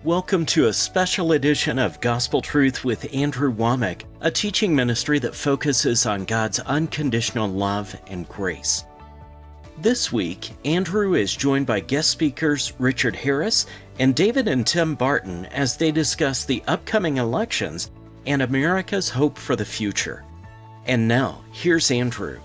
Welcome to a special edition of Gospel Truth with Andrew Wommack, a teaching ministry that focuses on God's unconditional love and grace. This week, Andrew is joined by guest speakers Richard Harris and David and Tim Barton as they discuss the upcoming elections and America's hope for the future. And now, here's Andrew.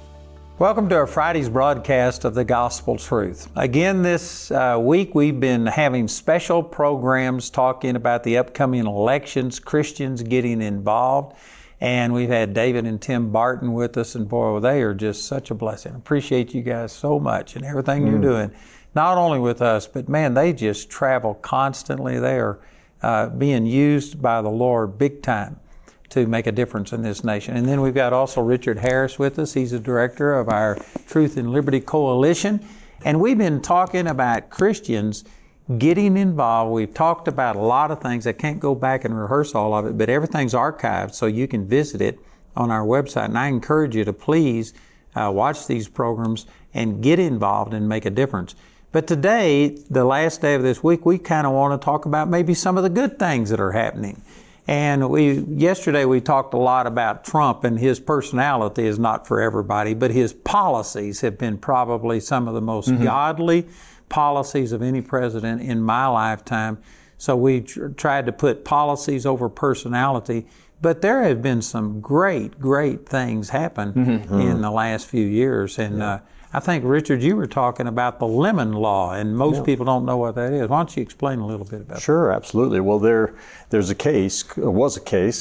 Welcome to our Friday's broadcast of the Gospel Truth. Again, this week we've been having special programs talking about the upcoming elections, Christians getting involved, and we've had David and Tim Barton with us, and boy, they are just such a blessing. Appreciate you guys so much and everything you're doing, not only with us, but man, they just travel constantly. They are being used by the Lord big time to make a difference in this nation. And then we've got also Richard Harris with us. He's the director of our Truth and Liberty Coalition. And we've been talking about Christians getting involved. We've talked about a lot of things. I can't go back and rehearse all of it, but everything's archived so you can visit it on our website. And I encourage you to please watch these programs and get involved and make a difference. But today, the last day of this week, we kind of want to talk about maybe some of the good things that are happening. And yesterday we talked a lot about Trump, and his personality is not for everybody, but his policies have been probably some of the most godly policies of any president in my lifetime. So we tried to put policies over personality, but there have been some great things happen in the last few years. And I think, Richard, you were talking about the Lemon Law, and most people don't know what that is. Why don't you explain a little bit about that? Sure, absolutely. Well, was a case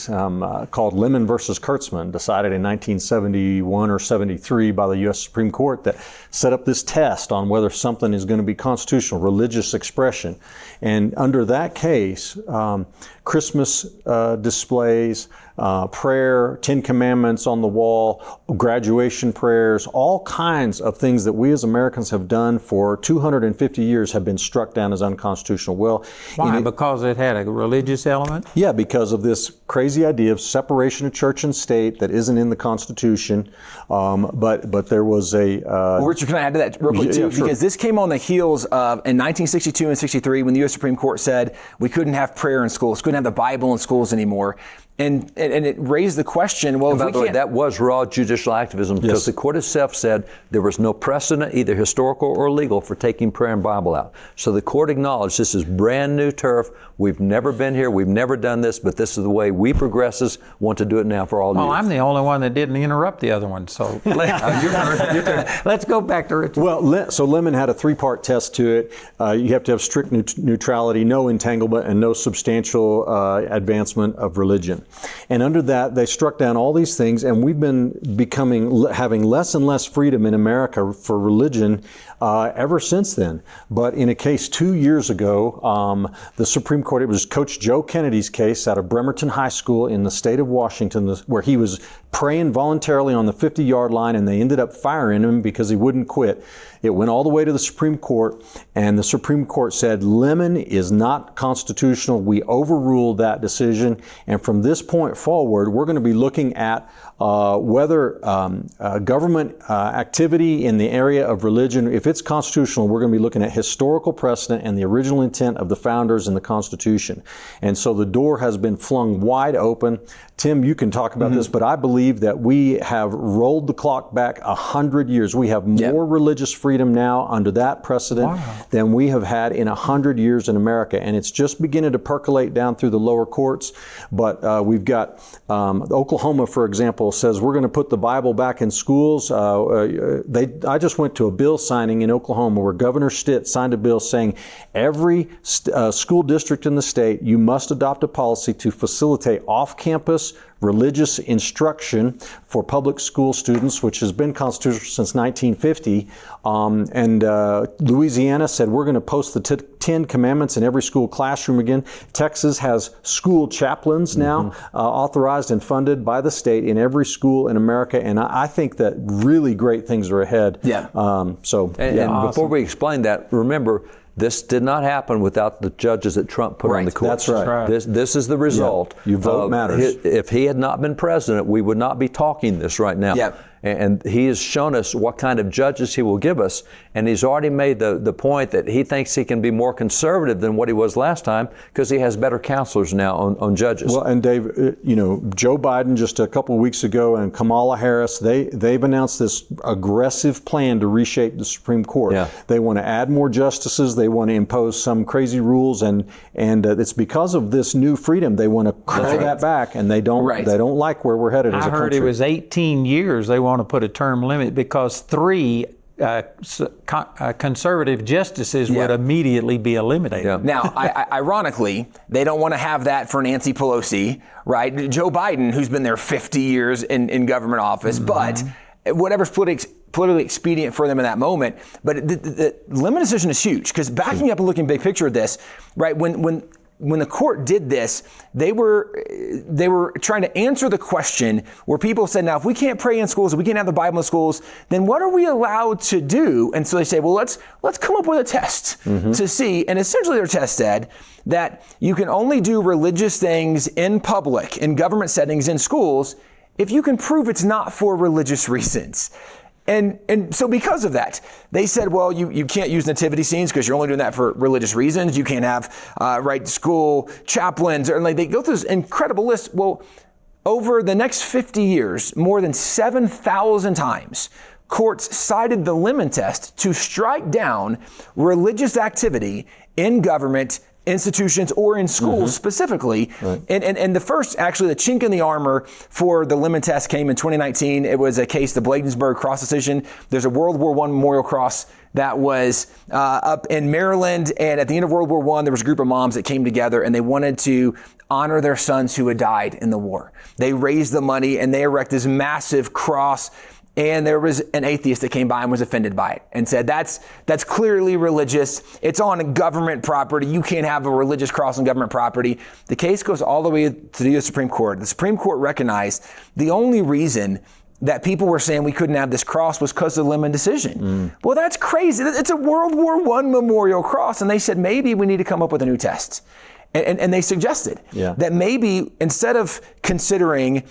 called Lemon versus Kurtzman, decided in 1971 or 73 by the U.S. Supreme Court that set up this test on whether something is going to be constitutional, religious expression. And under that case, Christmas displays, prayer, 10 Commandments on the wall, graduation prayers, all kinds of things that we as Americans have done for 250 years have been struck down as unconstitutional. Well, why? Because it had a religious element? Yeah, because of this crazy idea of separation of church and state that isn't in the Constitution. But there was a... Well, Richard, can I add to that real quick too? Yeah, sure. Because this came on the heels of, in 1962 and 63, when the U.S. Supreme Court said we couldn't have prayer in schools, couldn't have the Bible in schools anymore. And it raised the question, well, by the way, that was raw judicial activism because the court itself said there was no precedent, either historical or legal, for taking prayer and Bible out. So the court acknowledged this is brand new turf. We've never been here. We've never done this, but this is the way we progressives want to do it now for all Well, youth. I'm the only one that didn't interrupt the other one, so let's go back to Richard. Well, so Lemon had a three-part test to it. You have to have strict neutrality, no entanglement, and no substantial advancement of religion. And under that, they struck down all these things, and we've been having less and less freedom in America for religion ever since then. But in a case 2 years ago, the Supreme Court, it was Coach Joe Kennedy's case out of Bremerton High School in the state of Washington, where he was praying voluntarily on the 50-yard line, and they ended up firing him because he wouldn't quit. It went all the way to the Supreme Court, and the Supreme Court said Lemon is not constitutional. We overruled that decision, and from this point forward, we're going to be looking at whether government activity in the area of religion, if it's constitutional, we're going to be looking at historical precedent and the original intent of the founders in the Constitution. And so the door has been flung wide open. Tim, you can talk about this, but I believe that we have rolled the clock back 100 years. We have more religious freedom now under that precedent than we have had in 100 years in America. And it's just beginning to percolate down through the lower courts. But we've got Oklahoma, for example, says we're going to put the Bible back in schools. I just went to a bill signing in Oklahoma where Governor Stitt signed a bill saying every school district in the state, you must adopt a policy to facilitate off-campus religious instruction for public school students, which has been constitutional since 1950. Louisiana said we're going to post the 10 Commandments in every school classroom again. Texas has school chaplains now authorized and funded by the state in every school in America, and I think that really great things are ahead. And before we explain that, remember, this did not happen without the judges that Trump put on the court. That's right. This is the result. Your vote matters. If he had not been president, we would not be talking this right now. And he has shown us what kind of judges he will give us. And he's already made the point that he thinks he can be more conservative than what he was last time because he has better counselors now on judges. Well, and Dave, Joe Biden just a couple of weeks ago and Kamala Harris, they've announced this aggressive plan to reshape the Supreme Court. Yeah. They want to add more justices. They want to impose some crazy rules, and it's because of this new freedom they want to curl that back, and they don't like where we're headed as a country. I heard it was 18 years they want to put a term limit because 3 conservative justices would immediately be eliminated. Yeah. Now, ironically, they don't want to have that for Nancy Pelosi, right? Joe Biden, who's been there 50 years in government office, but whatever's politically expedient for them in that moment. But the limit decision is huge because backing up and looking big picture of this, right? When the court did this, they were trying to answer the question where people said, now, if we can't pray in schools, if we can't have the Bible in schools, then what are we allowed to do? And so they say, well, let's come up with a test to see. And essentially their test said that you can only do religious things in public, in government settings, in schools, if you can prove it's not for religious reasons. And so because of that, they said, well, you can't use nativity scenes because you're only doing that for religious reasons. You can't have school chaplains, or they go through this incredible list. Well, over the next 50 years, more than 7,000 times, courts cited the Lemon Test to strike down religious activity in government institutions or in schools specifically. Right. And the first, actually, the chink in the armor for the Lemon Test came in 2019. It was a case, the Bladensburg Cross decision. There's a World War I memorial cross that was up in Maryland. And at the end of World War I, there was a group of moms that came together and they wanted to honor their sons who had died in the war. They raised the money and they erected this massive cross. And there was an atheist that came by and was offended by it and said, that's clearly religious. It's on government property. You can't have a religious cross on government property. The case goes all the way to the U.S. Supreme Court. The Supreme Court recognized the only reason that people were saying we couldn't have this cross was because of the Lemon decision. Well, that's crazy. It's a World War I memorial cross. And they said, maybe we need to come up with a new test. And they suggested that maybe instead of considering,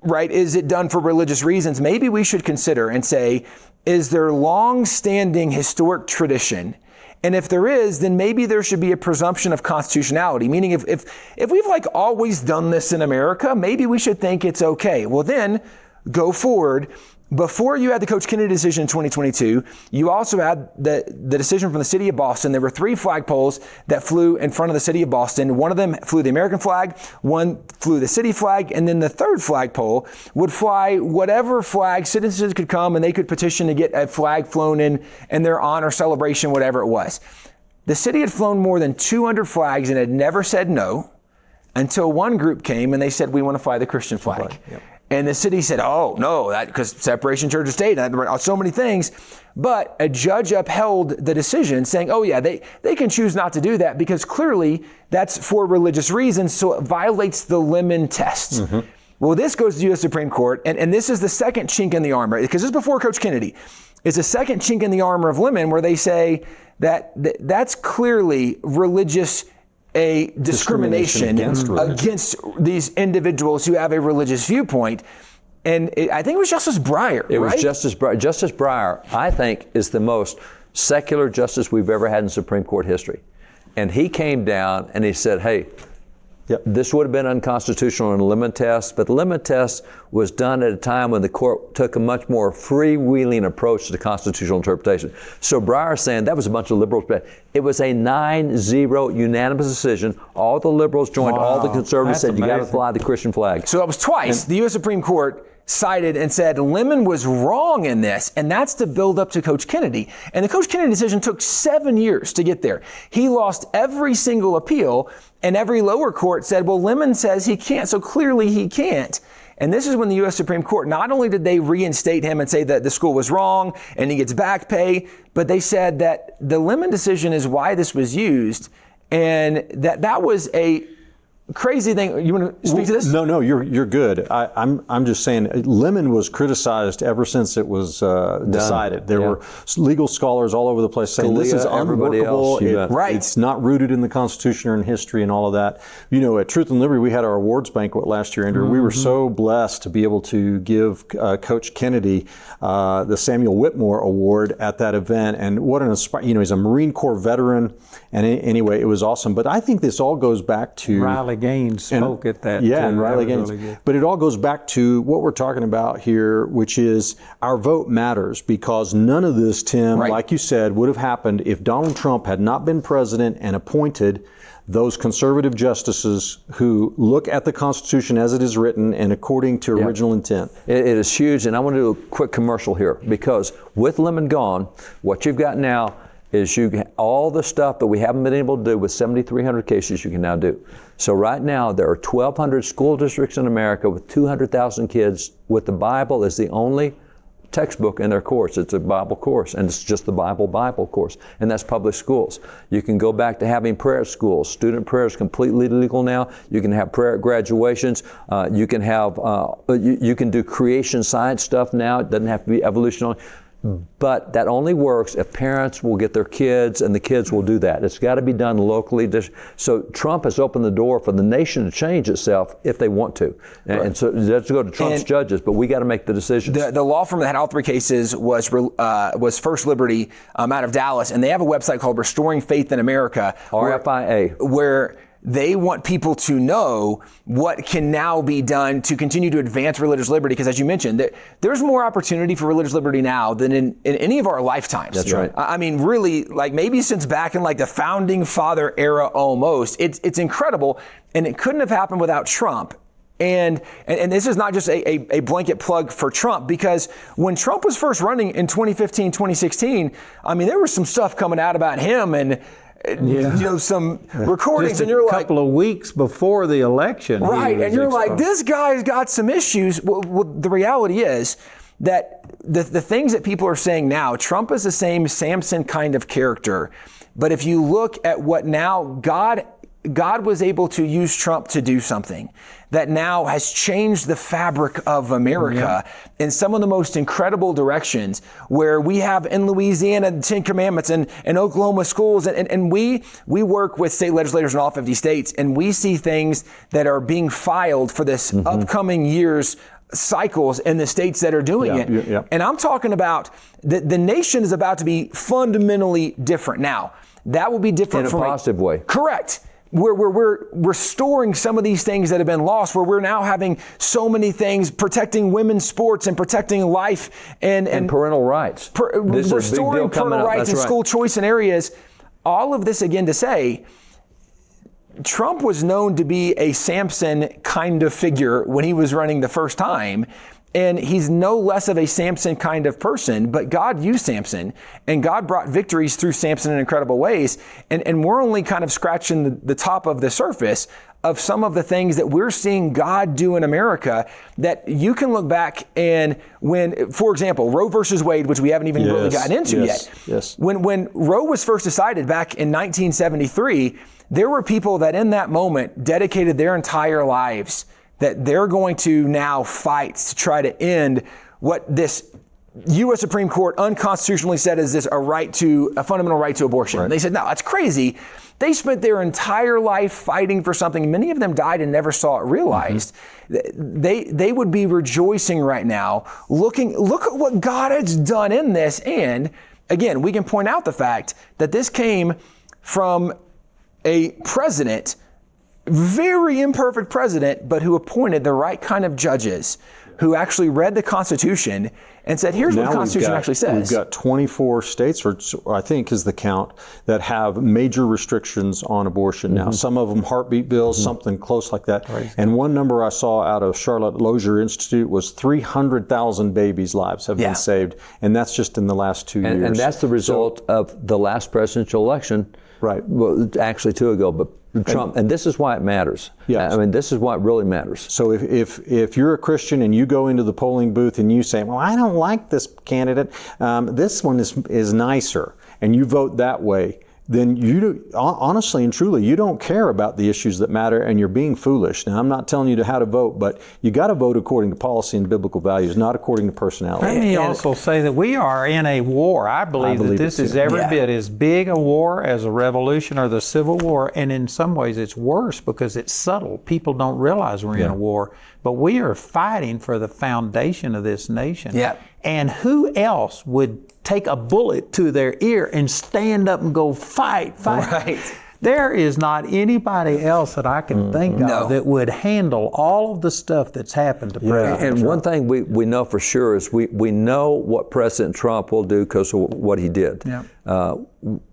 right, is it done for religious reasons? Maybe we should consider and say, is there long-standing historic tradition? And if there is, then maybe there should be a presumption of constitutionality. Meaning if we've always done this in America, maybe we should think it's okay. Well, then go forward. Before you had the Coach Kennedy decision in 2022, you also had the decision from the city of Boston. There were 3 flagpoles that flew in front of the city of Boston. One of them flew the American flag, one flew the city flag, and then the third flagpole would fly whatever flag citizens could come and they could petition to get a flag flown in their honor, celebration, whatever it was. The city had flown more than 200 flags and had never said no until one group came and they said, we want to fly the Christian flag. Yep. And the city said, oh, no, that because separation church and state, so many things. But a judge upheld the decision saying, oh, yeah, they can choose not to do that because clearly that's for religious reasons. So it violates the Lemon Test. Well, this goes to the U.S. Supreme Court. And this is the second chink in the armor because this is before Coach Kennedy. It's a second chink in the armor of Lemon where they say that that's clearly religious a discrimination against these individuals who have a religious viewpoint. And I think it was Justice Breyer, It was Justice Breyer. Justice Breyer, I think, is the most secular justice we've ever had in Supreme Court history. And he came down and he said, hey, this would have been unconstitutional in a Lemon Test, but the Lemon Test was done at a time when the court took a much more freewheeling approach to the constitutional interpretation. So Breyer saying that was a bunch of liberals, but it was a 9-0 unanimous decision. All the liberals joined, all the conservatives said you got to fly the Christian flag. So that was twice. The U.S. Supreme Court cited and said Lemon was wrong in this, and that's to build up to Coach Kennedy. And the Coach Kennedy decision took 7 years to get there. He lost every single appeal, and every lower court said, well, Lemon says he can't, so clearly he can't. And this is when the U.S. Supreme Court, not only did they reinstate him and say that the school was wrong and he gets back pay, but they said that the Lemon decision is why this was used, and that was a crazy thing. You want to speak to this? No, you're good. I'm just saying, Lemon was criticized ever since it was decided. There were legal scholars all over the place saying this is unworkable. It's not rooted in the Constitution or in history and all of that. You know, at Truth and Liberty, we had our awards banquet last year, Andrew. We were so blessed to be able to give Coach Kennedy the Samuel Whitmore Award at that event. And what an he's a Marine Corps veteran. And anyway, it was awesome. But I think this all goes back to Riley Gaines spoke at that. Yeah, and Riley Gaines. Really, but it all goes back to what we're talking about here, which is our vote matters, because none of this, Tim, like you said, would have happened if Donald Trump had not been president and appointed those conservative justices who look at the Constitution as it is written and according to original intent. It is huge, and I want to do a quick commercial here, because with Lemon gone, what you've got now is all the stuff that we haven't been able to do with 7,300 cases you can now do. So right now there are 1,200 school districts in America with 200,000 kids with the Bible as the only textbook in their course. It's a Bible course, and it's just the Bible course, and that's public schools. You can go back to having prayer at schools. Student prayer is completely legal now. You can have prayer at graduations. You can have you can do creation science stuff now. It doesn't have to be evolutionary. But that only works if parents will get their kids, and the kids will do that. It's got to be done locally. So Trump has opened the door for the nation to change itself if they want to. And so let's go to Trump's judges, but we got to make the decisions. The law firm that had all three cases was First Liberty out of Dallas, and they have a website called Restoring Faith in America. RFIA. Where they want people to know what can now be done to continue to advance religious liberty. Because as you mentioned, there's more opportunity for religious liberty now than in any of our lifetimes. That's right. I mean, really, like maybe since back in like the founding father era almost. It's incredible. And it couldn't have happened without Trump. And this is not just a blanket plug for Trump, because when Trump was first running in 2015, 2016, I mean, there was some stuff coming out about him and some recordings, just and you're like, a couple of weeks before the election, right? And you're like, this guy's got some issues. Well, the reality is that the things that people are saying now, Trump is the same Samson kind of character, but if you look at what now God was able to use Trump to do something that now has changed the fabric of America in some of the most incredible directions, where we have in Louisiana the Ten Commandments and Oklahoma schools, and we work with state legislators in all 50 states, and we see things that are being filed for this upcoming year's cycles in the states that are doing it. And I'm talking about the nation is about to be fundamentally different. Now, that will be different in a positive way. Correct. We're restoring some of these things that have been lost, where we're now having so many things, protecting women's sports and protecting life and parental rights. Restoring parental rights and school choice in areas. All of this, again, to say, Trump was known to be a Samson kind of figure when he was running the first time. And he's no less of a Samson kind of person, but God used Samson, and God brought victories through Samson in incredible ways. And we're only kind of scratching the top of the surface of some of the things that we're seeing God do in America, that you can look back and when, for example, Roe versus Wade, which we haven't even really gotten into yet. Yes. When Roe was first decided back in 1973, there were people that in that moment dedicated their entire lives that they're going to now fight to try to end what this U.S. Supreme Court unconstitutionally said is this a fundamental right to abortion. Right. They said, no, that's crazy. They spent their entire life fighting for something. Many of them died and never saw it realized. They would be rejoicing right now, look at what God has done in this. And again, we can point out the fact that this came from a president, very imperfect president, but who appointed the right kind of judges, who actually read the Constitution and said, here's what the Constitution actually says. We've got 24 states, or I think is the count, that have major restrictions on abortion now. Some of them heartbeat bills, something close like that. Right. And one number I saw out of Charlotte Lozier Institute was 300,000 babies' lives have been saved. And that's just in the last 2 years. And that's the result of the last presidential election. Right. Well, actually 2 ago, but Trump, and this is why it matters. Yes. I mean, this is why it really matters. So if you're a Christian and you go into the polling booth and you say, well, I don't like this candidate, this one is nicer, and you vote that way, then honestly and truly, you don't care about the issues that matter, and you're being foolish. Now, I'm not telling you how to vote, but you got to vote according to policy and biblical values, not according to personality. Let me also say that we are in a war. I believe that this is every bit as big a war as a revolution or the Civil War, and in some ways it's worse because it's subtle. People don't realize we're in a war, but we are fighting for the foundation of this nation. Yeah. And who else would take a bullet to their ear and stand up and go fight? Right. There is not anybody else that I can think of that would handle all of the stuff that's happened to President Trump. And one thing we know for sure is we know what President Trump will do because of what he did. Yeah.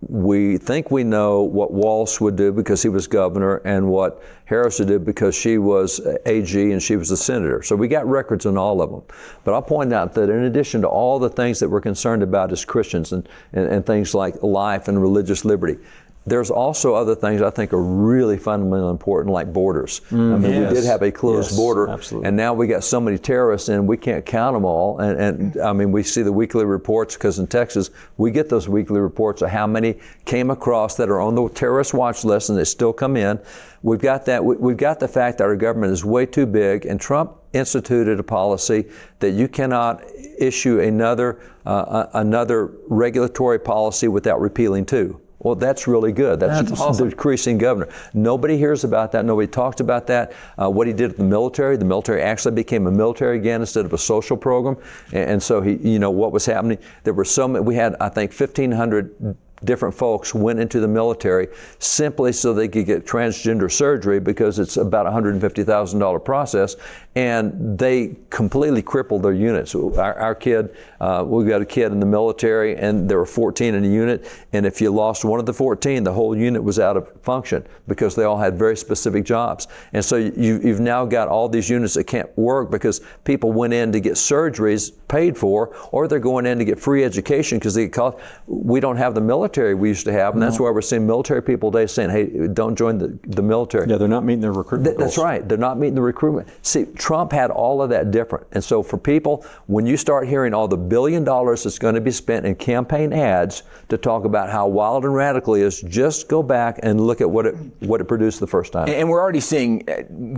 We think we know what Walsh would do because he was governor, and what Harris would do because she was AG and she was a senator. So we got records on all of them. But I'll point out that in addition to all the things that we're concerned about as Christians and things like life and religious liberty, there's also other things I think are really fundamentally important, like borders. I mean, we did have a closed border, absolutely. and now we got so many terrorists, and we can't count them all. And I mean, we see the weekly reports, because in Texas, we get those weekly reports of how many came across that are on the terrorist watch list, and they still come in. We've got that. We've got the fact that our government is way too big, and Trump instituted a policy that you cannot issue another regulatory policy without repealing two. Well, that's really good. That's awesome. Decreasing governor. Nobody hears about that. Nobody talks about that. What he did with the military actually became a military again instead of a social program. And so what was happening? There were we had, I think, 1,500 different folks went into the military simply so they could get transgender surgery, because it's about a $150,000 process, and they completely crippled their units. Our kid, we got a kid in the military, and there were 14 in the unit, and if you lost one of the 14, the whole unit was out of function because they all had very specific jobs. And so you've now got all these units that can't work because people went in to get surgeries paid for, or they're going in to get free education because we don't have the military we used to have, and that's why we're seeing military people today saying, hey, don't join the military. Yeah, they're not meeting their recruitment goals. That's right. They're not meeting the recruitment. See, Trump had all of that different. And so for people, when you start hearing all the $1 billion that's going to be spent in campaign ads to talk about how wild and radical it is, just go back and look at what it produced the first time. And we're already seeing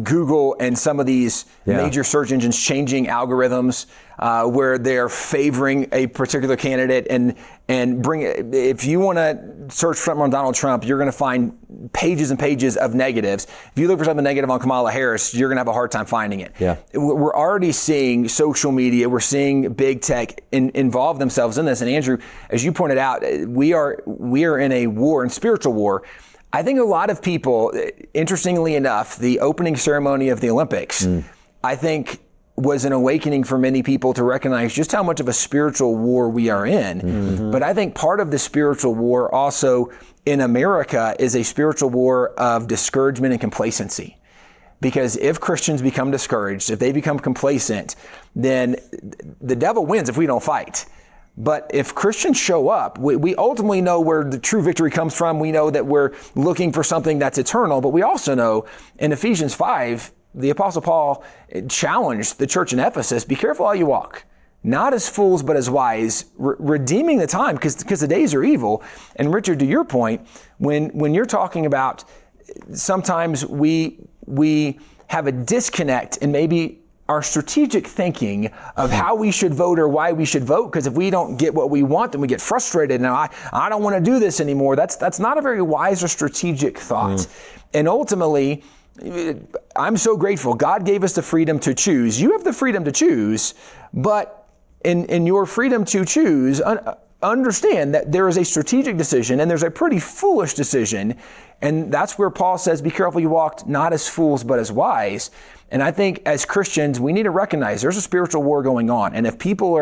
Google and some of these major search engines changing algorithms where they're favoring a particular candidate and bring it. If you want to search something on Donald Trump, you're going to find pages and pages of negatives. If you look for something negative on Kamala Harris, you're going to have a hard time finding it. Yeah. We're already seeing social media, we're seeing big tech involve themselves in this. And Andrew, as you pointed out, we are in a war, in spiritual war. I think a lot of people, interestingly enough, the opening ceremony of the Olympics, I think, was an awakening for many people to recognize just how much of a spiritual war we are in. Mm-hmm. But I think part of the spiritual war also in America is a spiritual war of discouragement and complacency. Because if Christians become discouraged, if they become complacent, then the devil wins if we don't fight. But if Christians show up, we ultimately know where the true victory comes from. We know that we're looking for something that's eternal. But we also know in Ephesians 5, the Apostle Paul challenged the church in Ephesus, be careful how you walk, not as fools, but as wise, redeeming the time because the days are evil. And Richard, to your point, when you're talking about sometimes we have a disconnect in maybe our strategic thinking of how we should vote or why we should vote, because if we don't get what we want, then we get frustrated. And I don't want to do this anymore. That's not a very wise or strategic thought. And ultimately, I'm so grateful. God gave us the freedom to choose. You have the freedom to choose, but in your freedom to choose, understand that there is a strategic decision and there's a pretty foolish decision. And that's where Paul says, be careful you walk not as fools, but as wise. And I think as Christians, we need to recognize there's a spiritual war going on. And if people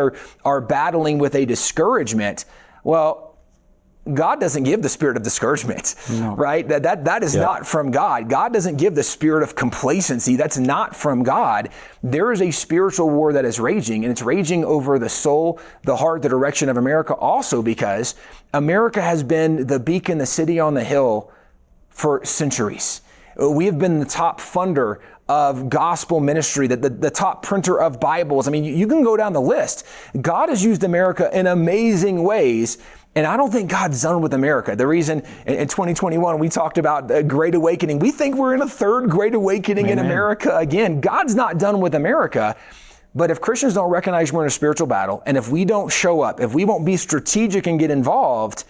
are battling with a discouragement, well, God doesn't give the spirit of discouragement, right? That is not from God. God doesn't give the spirit of complacency. That's not from God. There is a spiritual war that is raging, and it's raging over the soul, the heart, the direction of America, also because America has been the beacon, the city on the hill for centuries. We have been the top funder of gospel ministry, the top printer of Bibles. I mean, you can go down the list. God has used America in amazing ways. And I don't think God's done with America. The reason in 2021 we talked about a Great Awakening, we think we're in a third Great Awakening in America again. God's not done with America. But if Christians don't recognize we're in a spiritual battle, and if we don't show up, if we won't be strategic and get involved,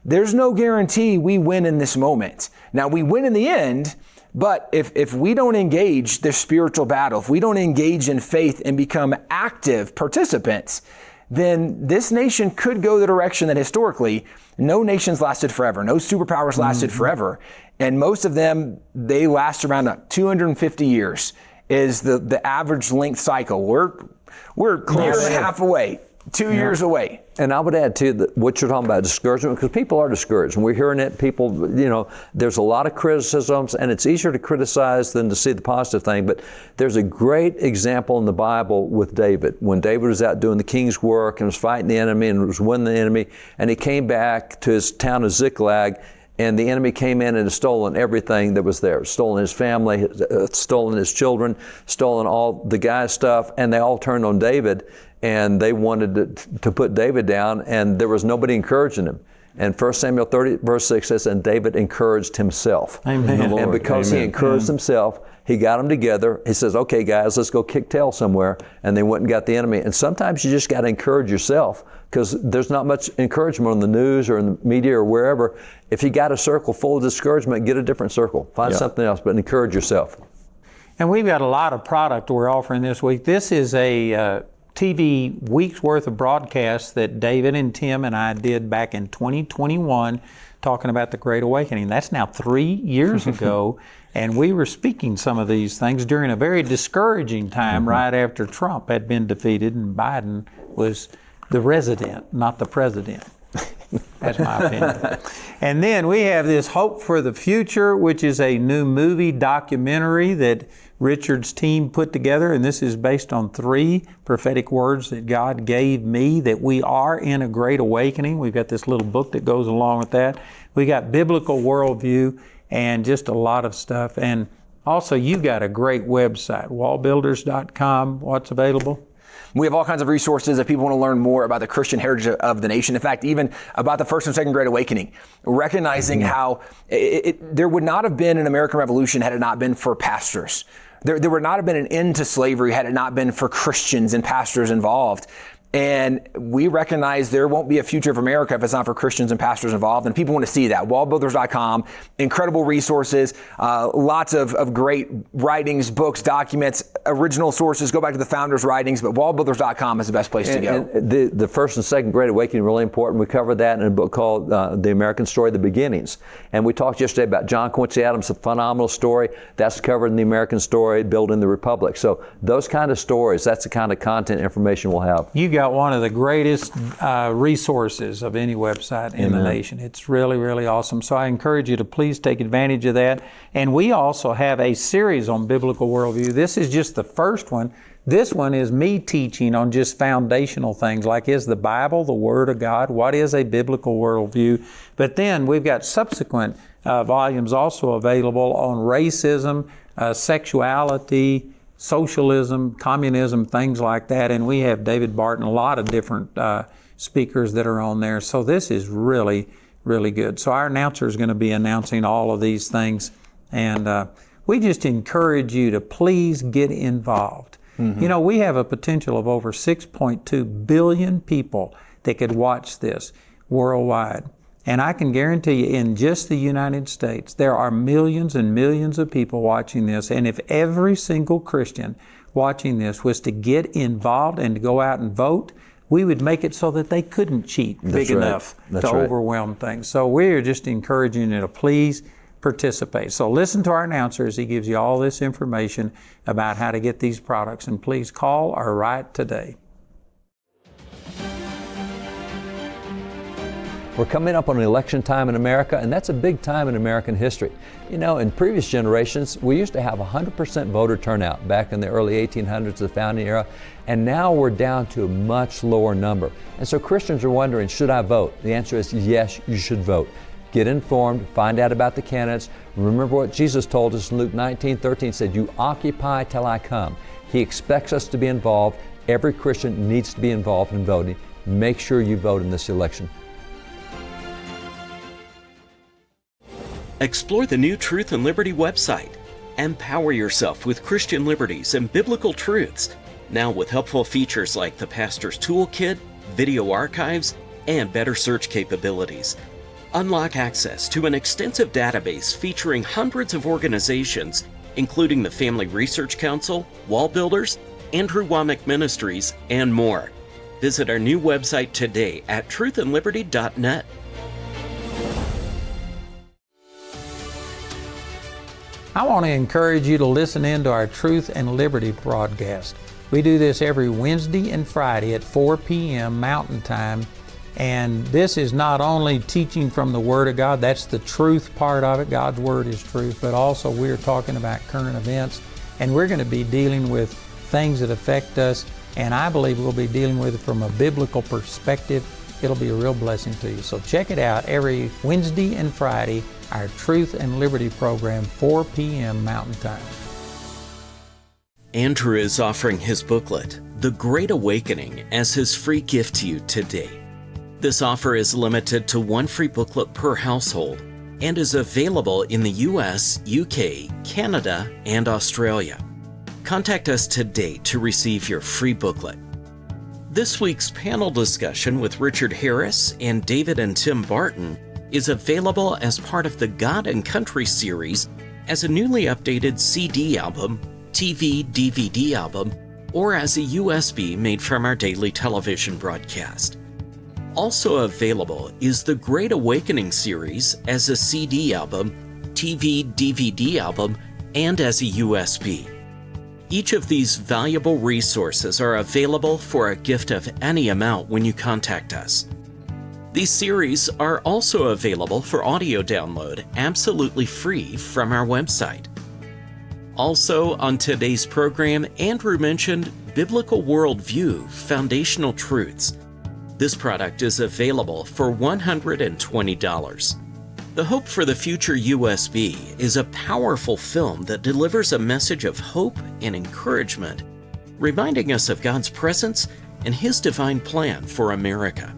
there's no guarantee we win in this moment. Now, we win in the end, but if we don't engage the spiritual battle, if we don't engage in faith and become active participants, then this nation could go the direction that historically no nations lasted forever. No superpowers lasted forever. And most of them, they last around 250 years is the average length cycle. We're year and a half away, 2 years away. And I would add too that what you're talking about, discouragement, because people are discouraged. And we're hearing it, people, there's a lot of criticisms, and it's easier to criticize than to see the positive thing. But there's a great example in the Bible with David. When David was out doing the king's work and was fighting the enemy and was winning the enemy, and he came back to his town of Ziklag, and the enemy came in and had stolen everything that was there. Stolen his family, stolen his children, stolen all the guy's stuff, and they all turned on David, and they wanted to put David down, and there was nobody encouraging him. And 1 Samuel 30, verse 6 says, and David encouraged himself. Amen. And because he encouraged himself, he got them together. He says, okay, guys, let's go kick tail somewhere. And they went and got the enemy. And sometimes you just got to encourage yourself, because there's not much encouragement on the news or in the media or wherever. If you got a circle full of discouragement, get a different circle. Find something else, but encourage yourself. And we've got a lot of product we're offering this week. This is a TV week's worth of broadcasts that David and Tim and I did back in 2021 talking about the Great Awakening. That's now 3 years ago, and we were speaking some of these things during a very discouraging time right after Trump had been defeated and Biden was the resident, not the president. That's my opinion. And then we have this Hope for the Future, which is a new movie documentary that Richard's team put together, and this is based on 3 prophetic words that God gave me, that we are in a great awakening. We've got this little book that goes along with that. We got biblical worldview and just a lot of stuff. And also, you've got a great website, wallbuilders.com. What's available? We have all kinds of resources if people want to learn more about the Christian heritage of the nation. In fact, even about the First and Second Great Awakening, recognizing how there would not have been an American Revolution had it not been for pastors. There would not have been an end to slavery had it not been for Christians and pastors involved. And we recognize there won't be a future of America if it's not for Christians and pastors involved. And people want to see that. Wallbuilders.com, incredible resources, lots of great writings, books, documents, original sources. Go back to the founders' writings, but wallbuilders.com is the best place to go. And the First and Second Great Awakening, really important. We covered that in a book called The American Story, The Beginnings. And we talked yesterday about John Quincy Adams, a phenomenal story. That's covered in The American Story, Building the Republic. So those kind of stories, that's the kind of content information we'll have. You got one of the greatest resources of any website in the nation. It's really, really awesome. So I encourage you to please take advantage of that. And we also have a series on biblical worldview. This is just the first one. This one is me teaching on just foundational things like, is the Bible the Word of God? What is a biblical worldview? But then we've got subsequent volumes also available on racism, sexuality, socialism, communism, things like that. And we have David Barton, a lot of different speakers that are on there. So this is really, really good. So our announcer is going to be announcing all of these things. And we just encourage you to please get involved. You know, we have a potential of over 6.2 billion people that could watch this worldwide. And I can guarantee you, in just the United States, there are millions and millions of people watching this. And if every single Christian watching this was to get involved and to go out and vote, we would make it so that they couldn't cheat big enough to overwhelm things. So we're just encouraging you to please participate. So listen to our announcer as he gives you all this information about how to get these products. And please call or write today. We're coming up on an election time in America, and that's a big time in American history. You know, in previous generations, we used to have 100% voter turnout back in the early 1800s, the founding era, and now we're down to a much lower number. And so Christians are wondering, should I vote? The answer is yes, you should vote. Get informed, find out about the candidates. Remember what Jesus told us in Luke 19:13, said, you occupy till I come. He expects us to be involved. Every Christian needs to be involved in voting. Make sure you vote in this election. Explore the new Truth and Liberty website. Empower yourself with Christian liberties and biblical truths, now with helpful features like the Pastor's Toolkit, video archives, and better search capabilities. Unlock access to an extensive database featuring hundreds of organizations, including the Family Research Council, Wall Builders, Andrew Wommack Ministries, and more. Visit our new website today at truthandliberty.net. I want to encourage you to listen in to our Truth and Liberty broadcast. We do this every Wednesday and Friday at 4 p.m. Mountain Time. And this is not only teaching from the Word of God, that's the truth part of it, God's Word is truth, but also we're talking about current events, and we're going to be dealing with things that affect us, and I believe we'll be dealing with it from a biblical perspective. It'll be a real blessing to you. So check it out every Wednesday and Friday, our Truth and Liberty program, 4 p.m. Mountain Time. Andrew is offering his booklet, The Great Awakening, as his free gift to you today. This offer is limited to one free booklet per household and is available in the US, UK, Canada, and Australia. Contact us today to receive your free booklet. This week's panel discussion with Richard Harris and David and Tim Barton is available as part of the God and Country series as a newly updated CD album, TV DVD album, or as a USB made from our daily television broadcast. Also available is the Great Awakening series as a CD album, TV DVD album, and as a USB. Each of these valuable resources are available for a gift of any amount when you contact us. These series are also available for audio download absolutely free from our website. Also on today's program, Andrew mentioned Biblical Worldview Foundational Truths. This product is available for $120. The Hope for the Future USB is a powerful film that delivers a message of hope and encouragement, reminding us of God's presence and His divine plan for America.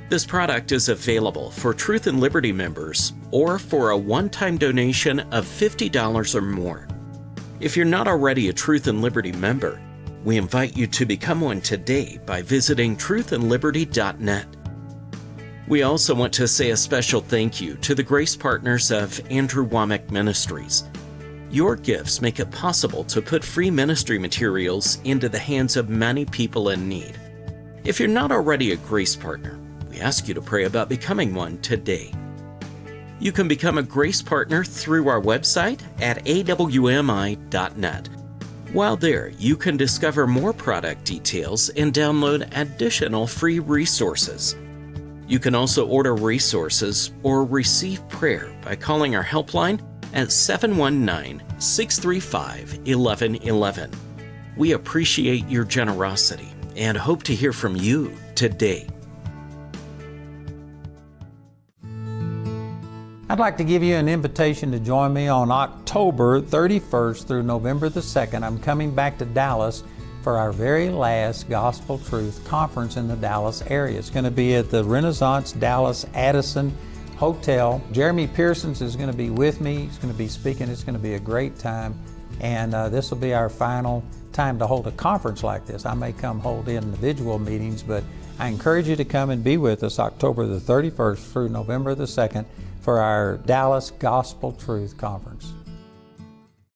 This product is available for Truth and Liberty members or for a one-time donation of $50 or more. If you're not already a Truth and Liberty member, we invite you to become one today by visiting truthandliberty.net. We also want to say a special thank you to the grace partners of Andrew Wommack Ministries. Your gifts make it possible to put free ministry materials into the hands of many people in need. If you're not already a grace partner, we ask you to pray about becoming one today. You can become a grace partner through our website at awmi.net. While there, you can discover more product details and download additional free resources. You can also order resources or receive prayer by calling our helpline at 719-635-1111. We appreciate your generosity and hope to hear from you today. I'd like to give you an invitation to join me on October 31st through November the 2nd. I'm coming back to Dallas for our very last Gospel Truth Conference in the Dallas area. It's going to be at the Renaissance Dallas Addison Hotel. Jeremy Pearsons is going to be with me. He's going to be speaking. It's going to be a great time. And this will be our final time to hold a conference like this. I may come hold individual meetings, but I encourage you to come and be with us October the 31st through November the 2nd for our Dallas Gospel Truth Conference.